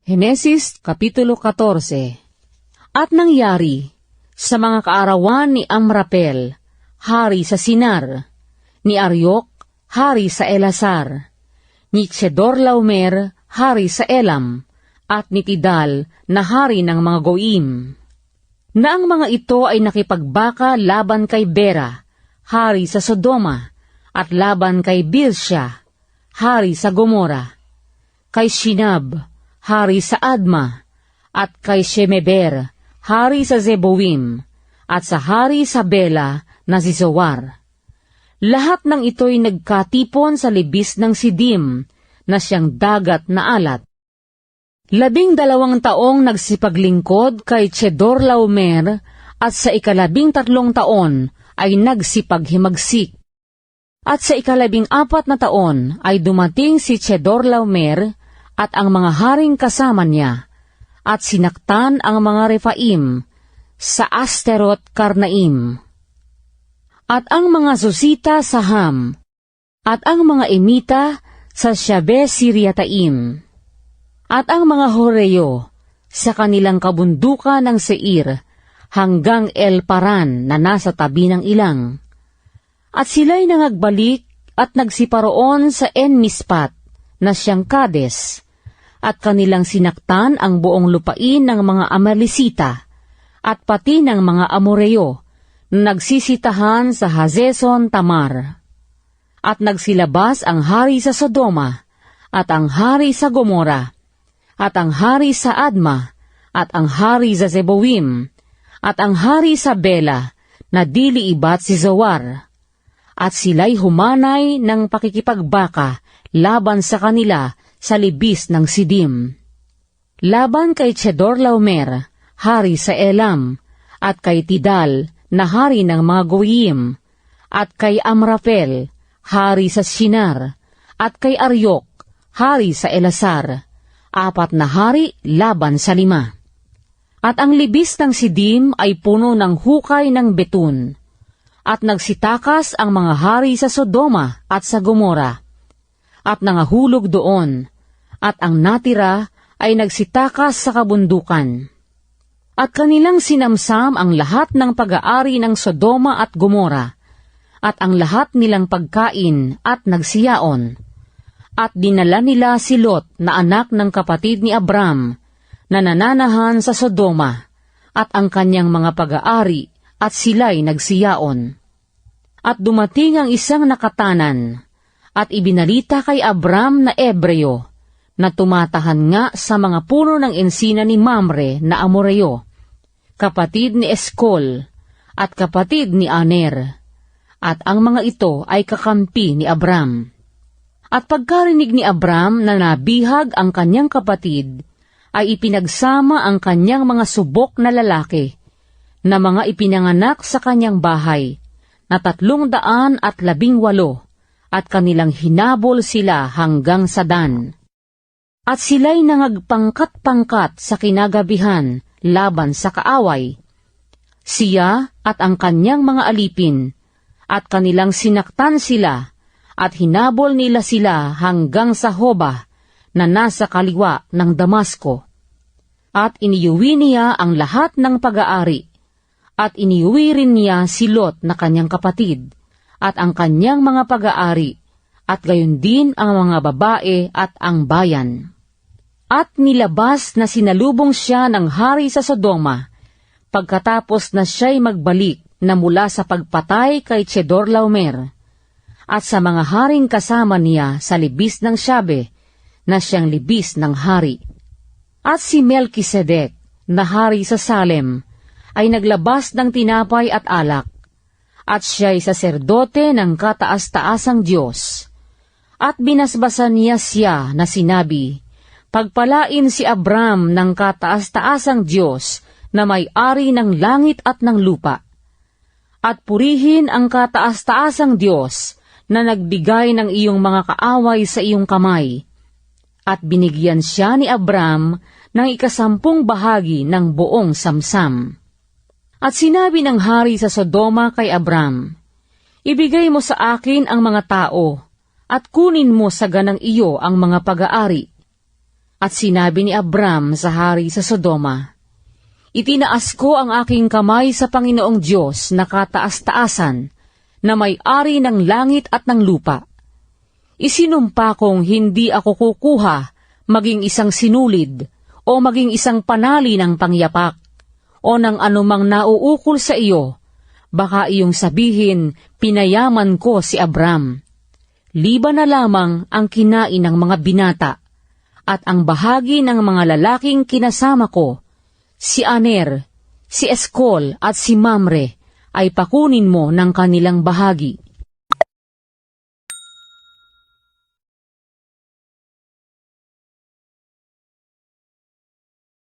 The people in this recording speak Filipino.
Henesis Kapitulo 14. At nangyari, sa mga kaarawan ni Amrapel, hari sa Sinar, ni Aryok, hari sa Elasar, ni Chedorlaomer, hari sa Elam, at ni Tidal, na hari ng mga Goim. Na ang mga ito ay nakipagbaka laban kay Bera, hari sa Sodoma, at laban kay Birsha, hari sa Gomora, kay Shinab, hari sa Adma, at kay Shemeber, hari sa Zeboim, at sa hari sa Bela na si Zoar. Lahat ng ito'y nagkatipon sa libis ng Sidim, na siyang dagat na alat. 12 taong nagsipaglingkod kay Chedorlaomer, at sa 13 taon ay nagsipaghimagsik. At sa 14 na taon ay dumating si Chedorlaomer at ang mga haring kasama niya, at sinaktan ang mga Refaim sa Asteroth Karnaim, at ang mga Susita sa Ham, at ang mga Emita sa Shabe-Siriataim, at ang mga Horeyo sa kanilang kabundukan ng Seir hanggang El Paran na nasa tabi ng ilang. At sila'y nangagbalik at nagsiparoon sa En-Mispat na siyang Kades, at kanilang sinaktan ang buong lupain ng mga Amalesita at pati ng mga Amoreyo na nagsisitahan sa Hazeson Tamar. At nagsilabas ang hari sa Sodoma, at ang hari sa Gomora, at ang hari sa Adma, at ang hari sa Zeboim, at ang hari sa Bela na dili ibat si Zoar. At sila'y humanay ng pakikipagbaka laban sa kanila sa libis ng Sidim. Laban kay Chedorlaomer, hari sa Elam, at kay Tidal, na hari ng mga Goyim, at kay Amrapel, hari sa Shinar, at kay Aryok, hari sa Elasar, 4 na hari laban sa 5. At ang libis ng Sidim ay puno ng hukay ng betun, at nagsitakas ang mga hari sa Sodoma at sa Gomora, at nangahulog doon, at ang natira ay nagsitakas sa kabundukan. At kanilang sinamsam ang lahat ng pag-aari ng Sodoma at Gomora, at ang lahat nilang pagkain at nagsiyaon. At dinala nila si Lot na anak ng kapatid ni Abram, na nananahan sa Sodoma, at ang kanyang mga pag-aari, at sila'y nagsiyaon. At dumating ang isang nakatanan, at ibinalita kay Abram na Ebreo, na tumatahan nga sa mga puno ng ensina ni Mamre na Amoreyo, kapatid ni Eskol, at kapatid ni Aner, at ang mga ito ay kakampi ni Abram. At pagkarinig ni Abram na nabihag ang kanyang kapatid, ay ipinagsama ang kanyang mga subok na lalaki, na mga ipinanganak sa kanyang bahay, na 318, at kanilang hinabol sila hanggang sa Dan. At sila'y nangagpangkat-pangkat sa kinagabihan laban sa kaaway. Siya at ang kanyang mga alipin, at kanilang sinaktan sila, at hinabol nila sila hanggang sa Hoba na nasa kaliwa ng Damasco. At iniuwi niya ang lahat ng pag-aari, at iniuwi rin niya si Lot na kanyang kapatid, at ang kanyang mga pag-aari, at gayon din ang mga babae at ang bayan. At nilabas na sinalubong siya ng hari sa Sodoma, pagkatapos na siya'y magbalik na mula sa pagpatay kay Chedorlaomer, at sa mga haring kasama niya sa libis ng Shabe, na siyang libis ng hari. At si Melkisedek, na hari sa Salem, ay naglabas ng tinapay at alak, at siya'y saserdote ng kataas-taasang Diyos. At binasbasan niya siya na sinabi, pagpalain si Abram ng kataas-taasang Diyos na may-ari ng langit at ng lupa. At purihin ang kataas-taasang Diyos na nagbigay ng iyong mga kaaway sa iyong kamay. At binigyan siya ni Abram ng 10 bahagi ng buong samsam. At sinabi ng hari sa Sodoma kay Abram, ibigay mo sa akin ang mga tao, at kunin mo sa ganang iyo ang mga pag-aari. At sinabi ni Abram sa hari sa Sodoma, "Itinaas ko ang aking kamay sa Panginoong Diyos na kataas-taasan, na may-ari ng langit at ng lupa. Isinumpa kong hindi ako kukuha maging isang sinulid o maging isang panali ng pangyapak o ng anumang nauukol sa iyo. Baka iyong sabihin, pinayaman ko si Abram. Liban na lamang ang kinain ng mga binata at ang bahagi ng mga lalaking kinasama ko, si Aner, si Eskol at si Mamre, ay pakunin mo ng kanilang bahagi.